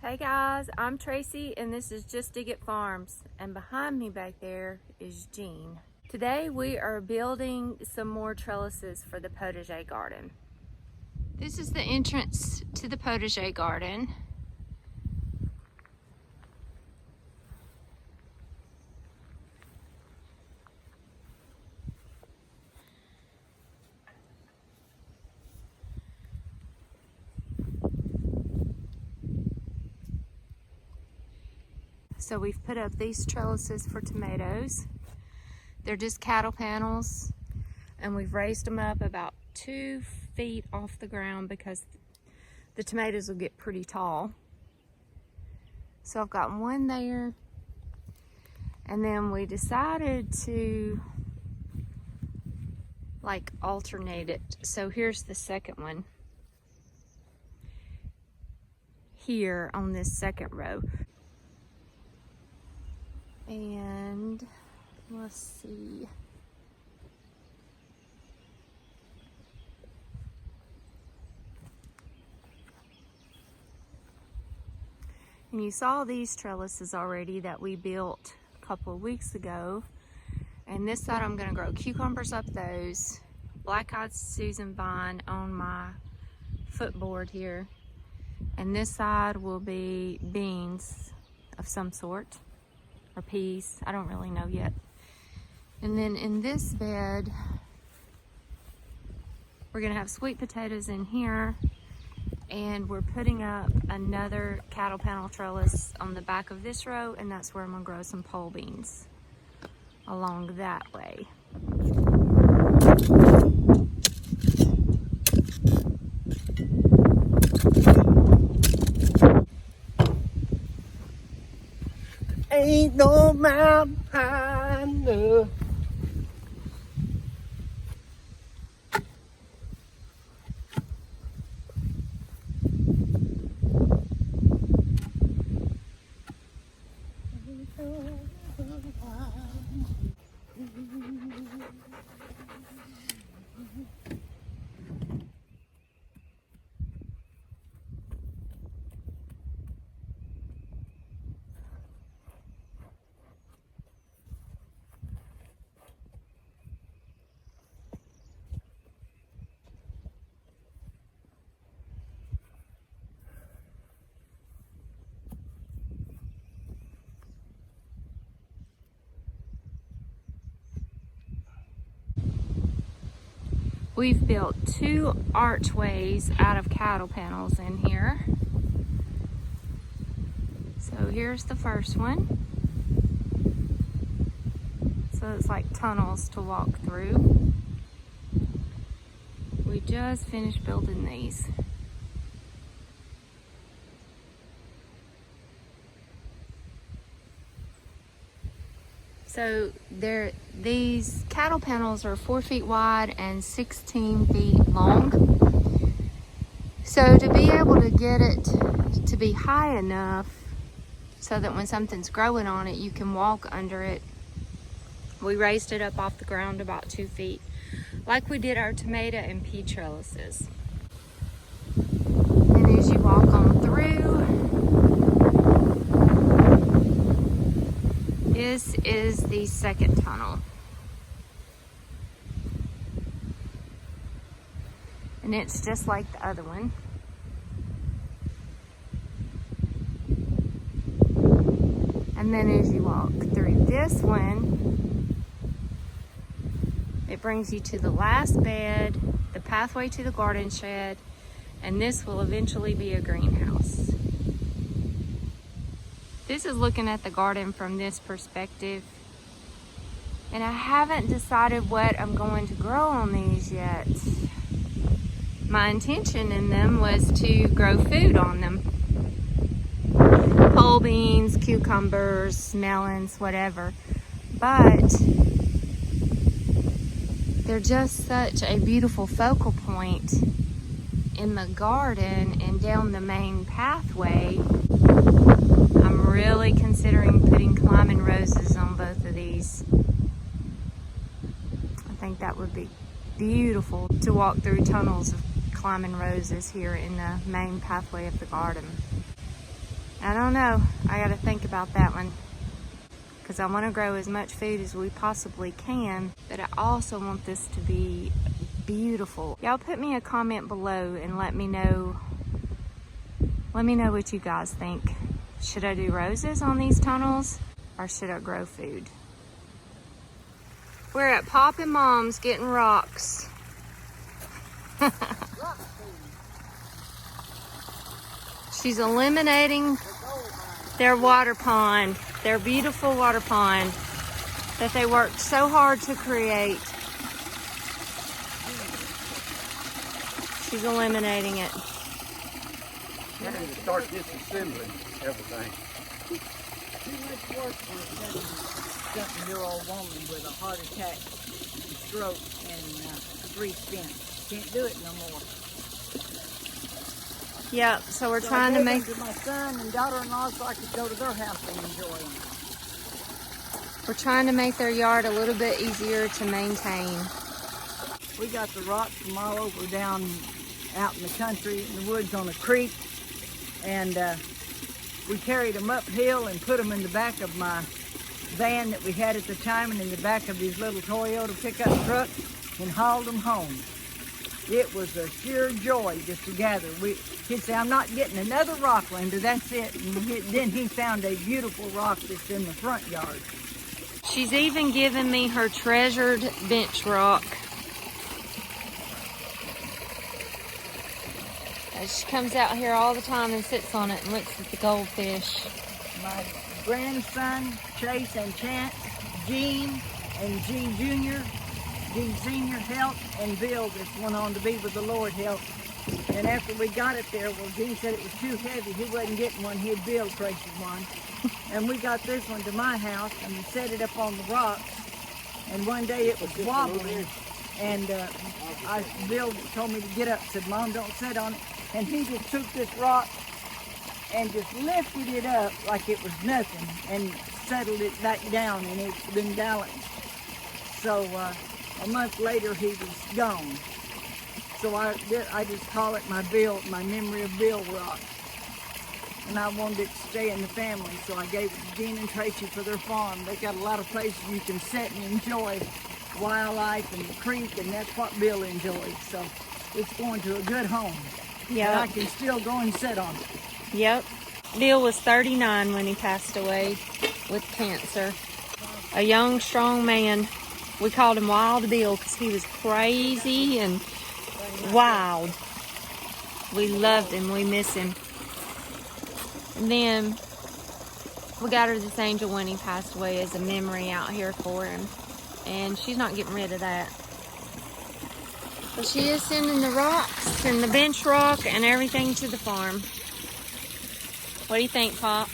Hey guys, I'm Tracy and this is Just Dig It Farms, and behind me back there is Jean. Today we are building some more trellises for the potager garden. This is the entrance to the potager garden. So we've put up these trellises for tomatoes. They're just cattle panels, and we've raised them up about 2 feet off the ground because the tomatoes will get pretty tall. So I've got one there, and then we decided to like alternate it. So here's the second one here on this second row. And let's see. And you saw these trellises already that we built a couple of weeks ago. And this side I'm gonna grow cucumbers up those, black-eyed Susan vine on my footboard here. And this side will be beans of some sort. Or peas, I don't really know yet. And then in this bed, we're gonna have sweet potatoes in here, and we're putting up another cattle panel trellis on the back of this row, and that's where I'm gonna grow some pole beans along that way. Ain't no mountain high enough. We've built 2 archways out of cattle panels in here. So here's the first one. So it's like tunnels to walk through. We just finished building these. So these cattle panels are 4 feet wide and 16 feet long. So to be able to get it to be high enough so that when something's growing on it, you can walk under it, we raised it up off the ground about 2 feet, like we did our tomato and pea trellises. And as you walk on through, this is the second tunnel. And it's just like the other one. And then as you walk through this one, it brings you to the last bed, the pathway to the garden shed, and this will eventually be a greenhouse. This is looking at the garden from this perspective, and I haven't decided what I'm going to grow on these yet. My intention in them was to grow food on them. Pole beans, cucumbers, melons, whatever. But they're just such a beautiful focal point in the garden and down the main pathway. I'm really considering putting climbing roses on both of these. I think that would be beautiful to walk through tunnels of climbing roses here in the main pathway of the garden. I don't know. I gotta think about that one. Because I want to grow as much food as we possibly can, but I also want this to be beautiful. Y'all put me a comment below and let me know what you guys think. Should I do roses on these tunnels or should I grow food? We're at Pop and Mom's getting rocks. She's eliminating their water pond, their beautiful water pond that they worked so hard to create. She's eliminating it. I need to start disassembling everything. Too much work for a 70-year-old woman with a heart attack, stroke, and 3 stents. Can't do it no more. Yep, so we're So trying to I gave make... them to my son and daughter-in-law so I could go to their house and enjoy them. We're trying to make their yard a little bit easier to maintain. We got the rocks from all over down out in the country, in the woods on a creek, and we carried them uphill and put them in the back of my van that we had at the time and in the back of his little Toyota pickup truck and hauled them home. It was a sheer joy just to gather. He'd say, I'm not getting another rock, Linda, that's it. And then he found a beautiful rock that's in the front yard. She's even given me her treasured bench rock. She comes out here all the time and sits on it and looks at the goldfish. My grandson, Chase and Chance, Gene and Gene Jr., Gene Sr. helped, and Bill just went on to be with the Lord helped. And after we got it there, well, Gene said it was too heavy. He wasn't getting one. He'd build Tracy one. And we got this one to my house and we set it up on the rocks. And one day it was wobbling. And Bill told me to get up, said, Mom, don't sit on it. And he just took this rock and just lifted it up like it was nothing and settled it back down, and it's been balanced. So a month later he was gone. So I just call it my memory of Bill rock. And I wanted it to stay in the family, so I gave it to Gene and Tracy for their farm. They got a lot of places you can sit and enjoy wildlife and the creek, and that's what Bill enjoys. So it's going to a good home. Yeah, And I can still go and sit on it. Yep. Bill was 39 when he passed away with cancer. A young, strong man. We called him Wild Bill because he was crazy and wild. We loved him. We miss him. And then we got her this angel when he passed away as a memory out here for him. And she's not getting rid of that. But she is sending the rocks and the bench rock and everything to the farm. What do you think, Pop?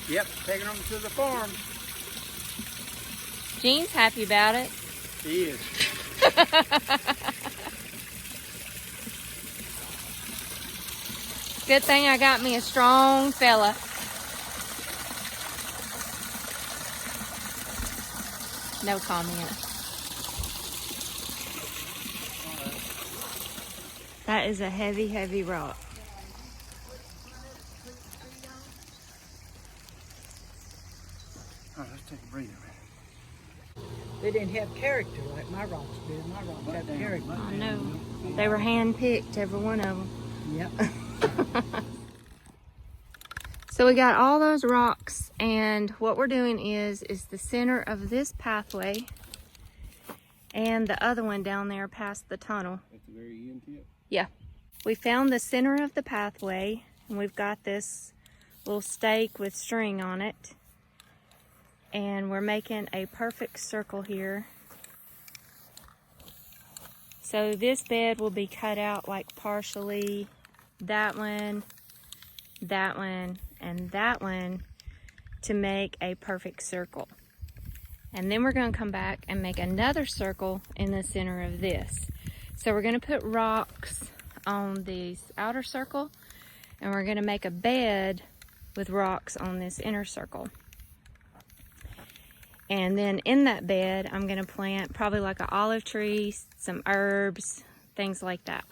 Yep, taking them to the farm. Gene's happy about it. He is. Good thing I got me a strong fella. No comment. That is a heavy, heavy rock. All right, let's take a breather. They didn't have character like my rocks did. My rocks have character. I know. They were hand-picked, every one of them. Yep. So we got all those rocks, and what we're doing is the center of this pathway and the other one down there past the tunnel. At the very end tip? Yeah. We found the center of the pathway, and we've got this little stake with string on it. And we're making a perfect circle here. So this bed will be cut out like partially that one, and that one to make a perfect circle. And then we're going to come back and make another circle in the center of this. So we're going to put rocks on this outer circle, and we're going to make a bed with rocks on this inner circle. And then in that bed, I'm going to plant probably like an olive tree, some herbs, things like that.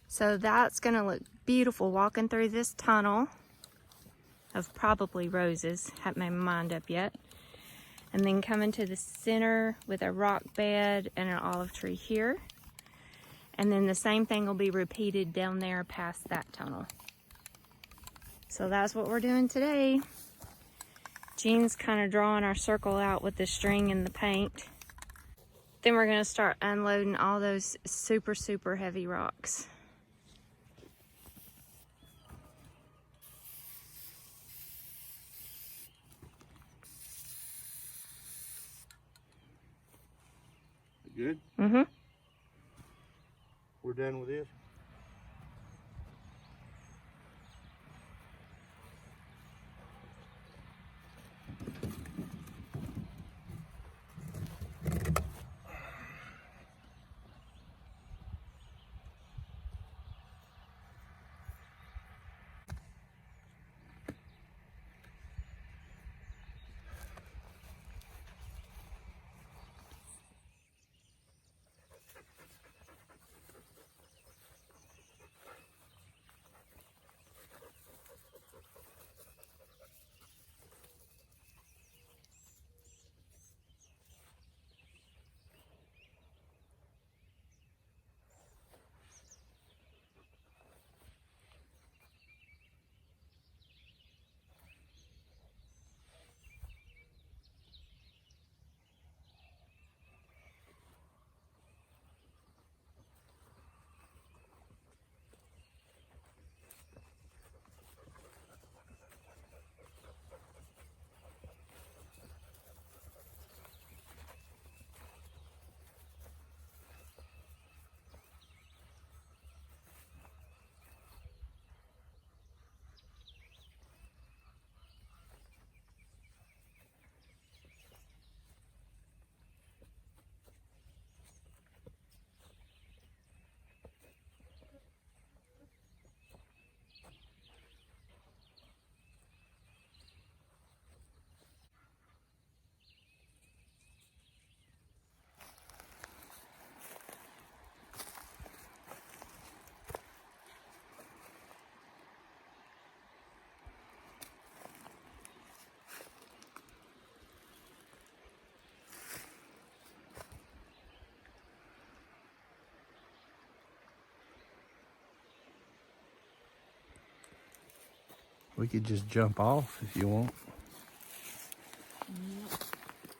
So that's going to look beautiful walking through this tunnel of probably roses. Haven't made my mind up yet. And then coming to the center with a rock bed and an olive tree here. And then the same thing will be repeated down there past that tunnel. So that's what we're doing today. Jean's kind of drawing our circle out with the string and the paint. Then we're gonna start unloading all those super, super heavy rocks. Good? Mm-hmm. We're done with this? We could just jump off if you want.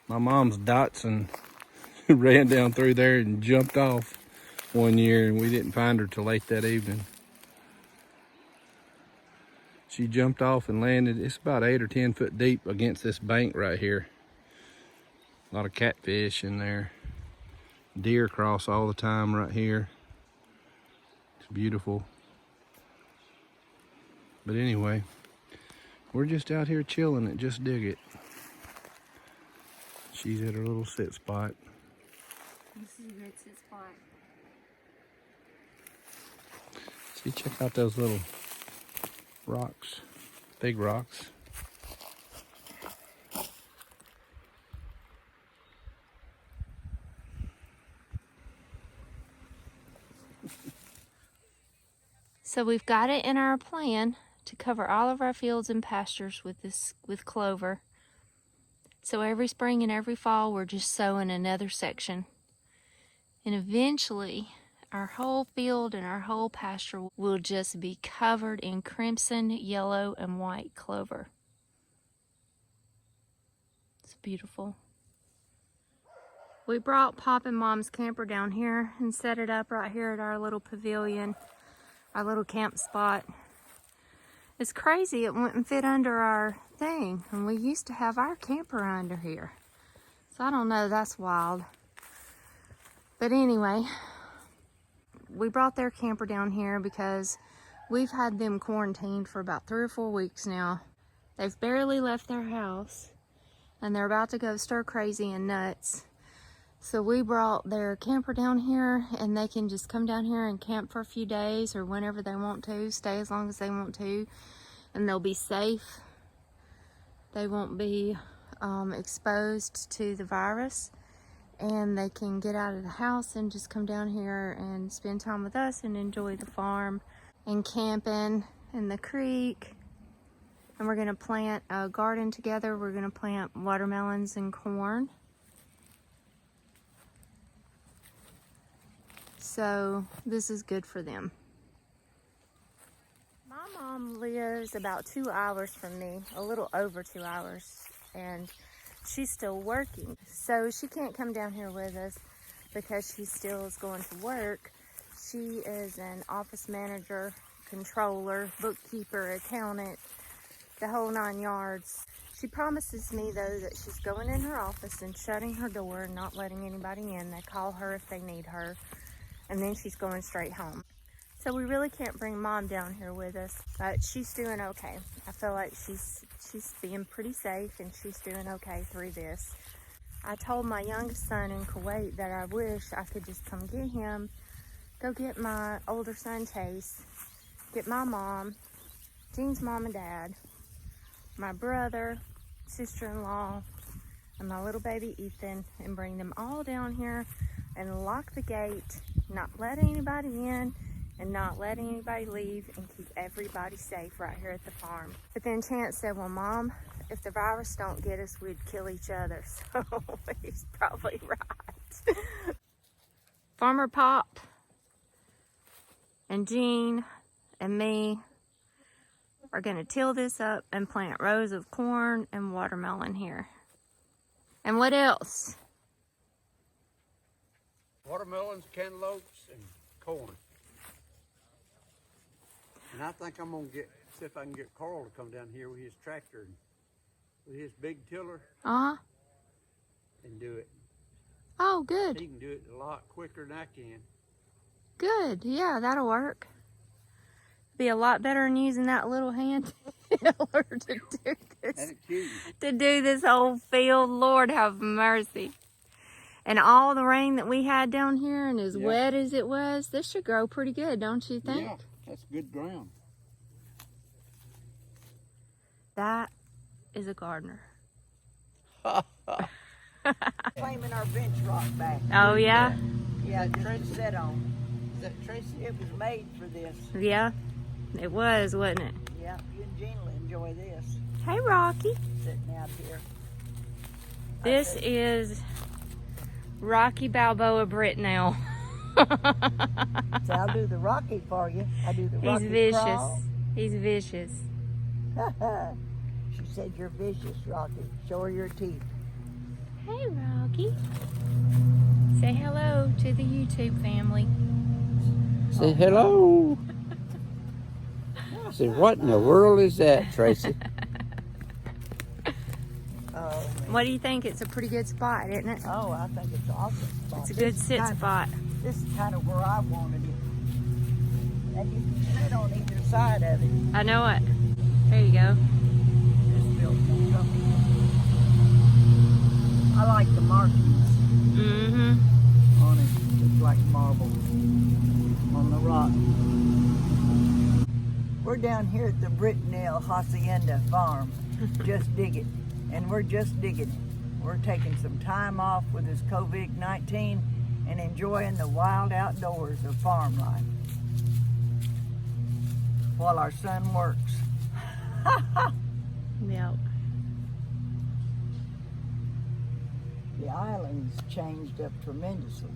My mom's Datsun ran down through there and jumped off one year, and we didn't find her till late that evening. She jumped off and landed. It's about 8 or 10 foot deep against this bank right here. A lot of catfish in there. Deer cross all the time right here. It's beautiful. But anyway, we're just out here chilling at Just Dig It. She's at her little sit spot. This is a good sit spot. See, check out those little rocks, big rocks. So we've got it in our plan to cover all of our fields and pastures with clover. So every spring and every fall we're just sowing another section. And eventually our whole field and our whole pasture will just be covered in crimson, yellow, and white clover. It's beautiful. We brought Pop and Mom's camper down here and set it up right here at our little pavilion, our little camp spot. It's crazy, it wouldn't fit under our thing, and we used to have our camper under here. So I don't know, that's wild. But anyway, we brought their camper down here because we've had them quarantined for about 3 or 4 weeks now. They've barely left their house, and they're about to go stir crazy and nuts. So we brought their camper down here, and they can just come down here and camp for a few days or whenever they want to, stay as long as they want to, and they'll be safe. They won't be exposed to the virus, and they can get out of the house and just come down here and spend time with us and enjoy the farm. and camping in the creek. And we're gonna plant a garden together. We're gonna plant watermelons and corn. So this is good for them. My mom lives about 2 hours from me, a little over 2 hours, and she's still working. So she can't come down here with us because she still is going to work. She is an office manager, controller, bookkeeper, accountant, the whole 9 yards. She promises me though that she's going in her office and shutting her door and not letting anybody in. They call her if they need her, and then she's going straight home. So we really can't bring Mom down here with us, but she's doing okay. I feel like she's being pretty safe, and she's doing okay through this. I told my youngest son in Kuwait that I wish I could just come get him, go get my older son Chase, get my mom, Jean's mom and dad, my brother, sister-in-law, and my little baby Ethan, and bring them all down here and lock the gate, not let anybody in, and not let anybody leave, and keep everybody safe right here at the farm. But then Chance said, well, Mom, if the virus don't get us, we'd kill each other. So he's probably right. Farmer Pop and Jean and me are gonna till this up and plant rows of corn and watermelon here. And what else? Watermelons, cantaloupes, and corn. And I think I'm gonna see if I can get Carl to come down here with his tractor and with his big tiller Uh-huh. and do it. Oh, good. He can do it a lot quicker than I can. Good. Yeah, that'll work. Be a lot better than using that little hand tiller to do this. Ain't it cute? To do this whole field. Lord have mercy. And all the rain that we had down here, and as wet as it was, this should grow pretty good, don't you think? Yeah, that's good ground. That is a gardener. Claiming our bench rock back. Oh, yeah? Yeah, just set on. Is that Tracy? It was made for this. Yeah, it was, wasn't it? Yeah, you and Jean will enjoy this. Hey, Rocky. Sitting out here. This is Rocky Balboa Britnell. So I'll do the Rocky for you. I do the He's Rocky vicious. crawl. He's vicious. She said you're vicious, Rocky. Show her your teeth. Hey, Rocky. Say hello to the YouTube family. Say hello. Say, what in the world is that, Tracy? Oh, What do you think? It's a pretty good spot, isn't it? oh, I think it's an awesome spot. It's a good sit spot. This is kind of where I wanted it. And you can sit on either side of it. I know it. There you go. This built on top. I like the markings Mm-hmm. on it. It's like marble on the rock. We're down here at the Britnell Hacienda farm. Just dig it. And we're just digging it. We're taking some time off with this COVID-19 and enjoying the wild outdoors of farm life while our son works. Yep. The island's changed up tremendously.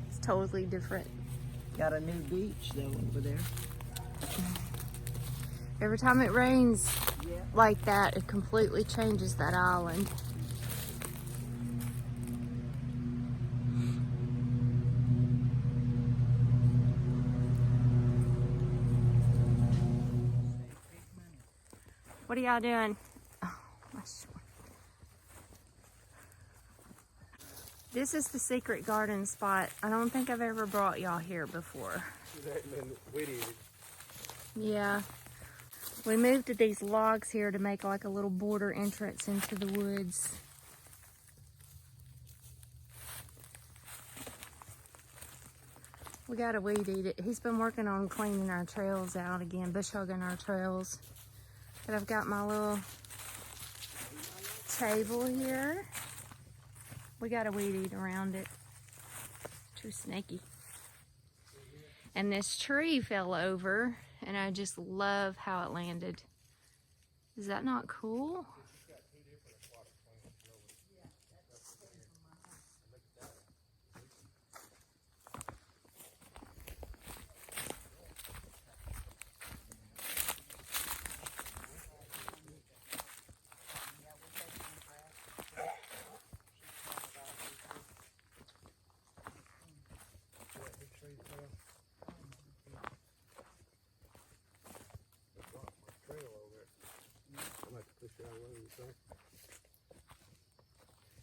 It's totally different. Got a new beach though over there. Every time it rains Yeah. like that, it completely changes that island. What are y'all doing? Oh, my short. This is the secret garden spot. I don't think I've ever brought y'all here before. Yeah. We moved to these logs here to make like a little border entrance into the woods. We gotta weed eat it. He's been working on cleaning our trails out again, bush hogging our trails. But I've got my little table here. We gotta weed eat around it. Too snaky. And this tree fell over, and I just love how it landed. Is that not cool?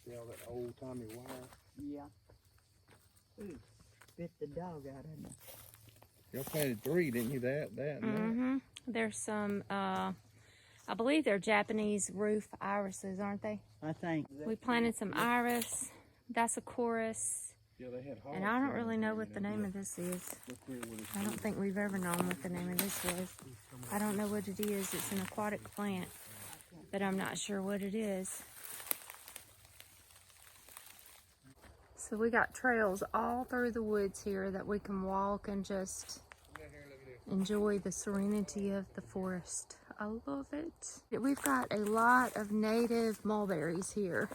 See all that old timey wire? Yeah. Ooh, bit the dog out of me. Y'all planted 3, didn't you? That, and that. Mm-hmm. There's some, I believe they're Japanese roof irises, aren't they? I think. We planted some iris. That's a chorus. Yeah, they had And I don't really know what the name of this is. I don't think we've ever known what the name of this was. I don't know what it is. It's an aquatic plant, but I'm not sure what it is. So we got trails all through the woods here that we can walk and just enjoy the serenity of the forest. I love it. We've got a lot of native mulberries here.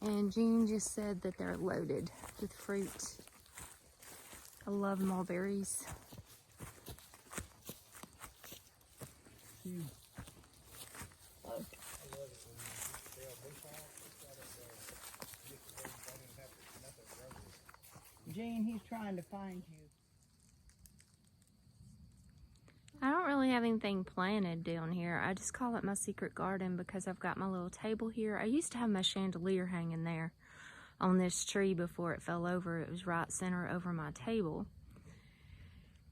And Jean just said that they're loaded with fruit. I love mulberries. Gene, he's trying to find you. I don't really have anything planted down here. I just call it my secret garden because I've got my little table here. I used to have my chandelier hanging there on this tree before it fell over. It was right center over my table.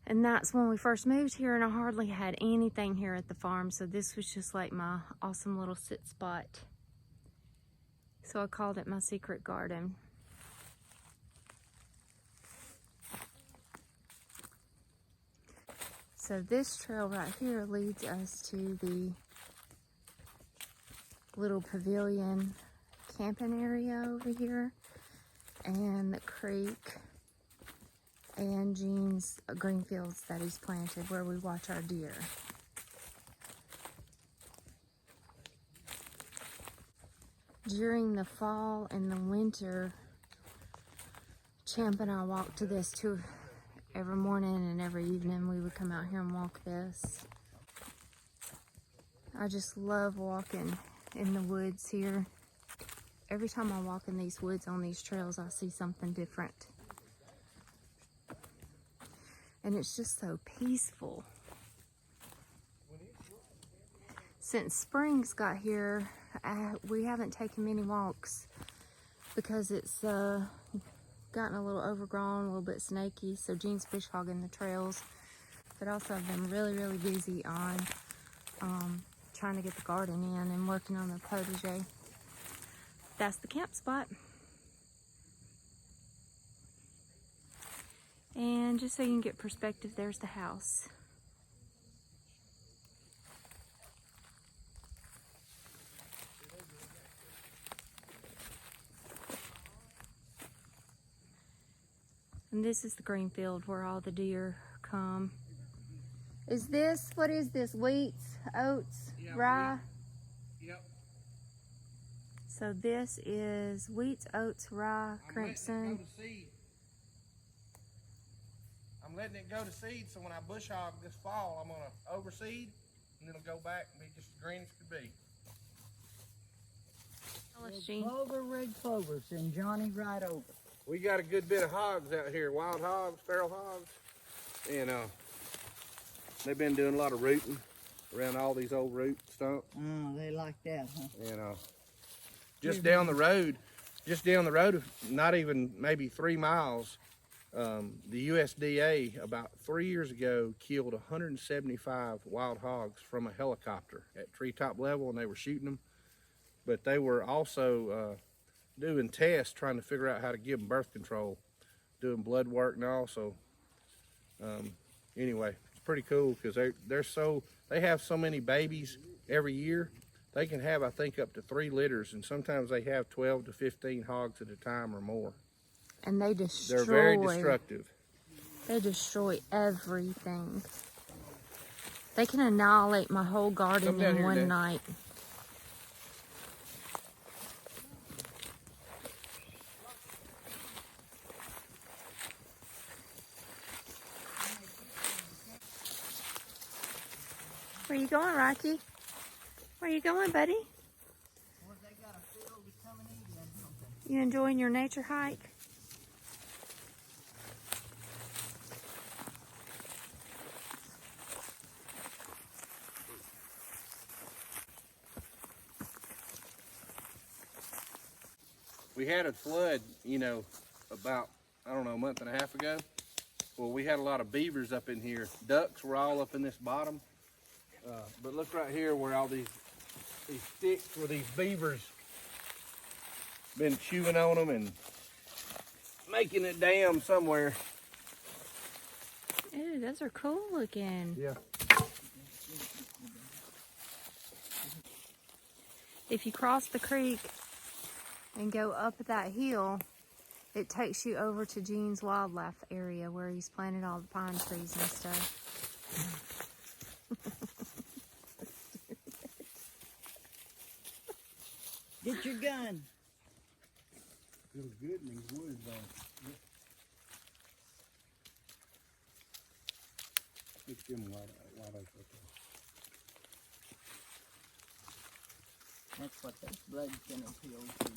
And that's when we first moved here, and I hardly had anything here at the farm, so this was just like my awesome little sit spot. So I called it my secret garden. So this trail right here leads us to the little pavilion camping area over here, and the creek, and Gene's green fields that he's planted where we watch our deer. During the fall and the winter, Champ and I walked to this too. Every morning and every evening we would come out here and walk this. I just love walking in the woods here. Every time I walk in these woods on these trails, I see something different. And it's just so peaceful. Since spring's got here, we haven't taken many walks because it's gotten a little overgrown, a little bit snaky, so Gene's bush hogging the trails. But also I've been really, really busy on trying to get the garden in and working on the potager. That's the camp spot. And just so you can get perspective, there's the house. And this is the green field where all the deer come. What is this? Wheat, oats, rye? Yep. So this is wheat, oats, rye, crimson. I'm letting it go to seed, so when I bush hog this fall, I'm gonna overseed, and it'll go back and be just as green as could be. Clover, red clover, send Johnny right over. We got a good bit of hogs out here, wild hogs, feral hogs, and they've been doing a lot of rooting around all these old root stumps. Oh, they like that, huh? And just down the road, not even maybe 3 miles, the USDA about 3 years ago killed 175 wild hogs from a helicopter at treetop level, and they were shooting them. But they were also doing tests trying to figure out how to give them birth control, doing blood work and all. So anyway, it's pretty cool because they have so many babies every year. They can have, I think, up to 3 litters, and sometimes they have 12 to 15 hogs at a time or more. And they destroy. They're very destructive. They destroy everything. They can annihilate my whole garden Come down in here, one Dad. night. Where you going, Rocky? Where you going, buddy? You enjoying your nature hike? We had a flood, you know, about, I don't know, a month and a half ago. Well, we had a lot of beavers up in here. Ducks were all up in this bottom. But look right here where all these sticks where these beavers been chewing on them and making a dam somewhere. Ooh, those are cool looking. Yeah. If you cross the creek and go up that hill, it takes you over to Gene's wildlife area where he's planted all the pine trees and stuff. Get your gun. Feels good in these woods, though. Pick them white oaks up there. That's what that blood's gonna appeal to.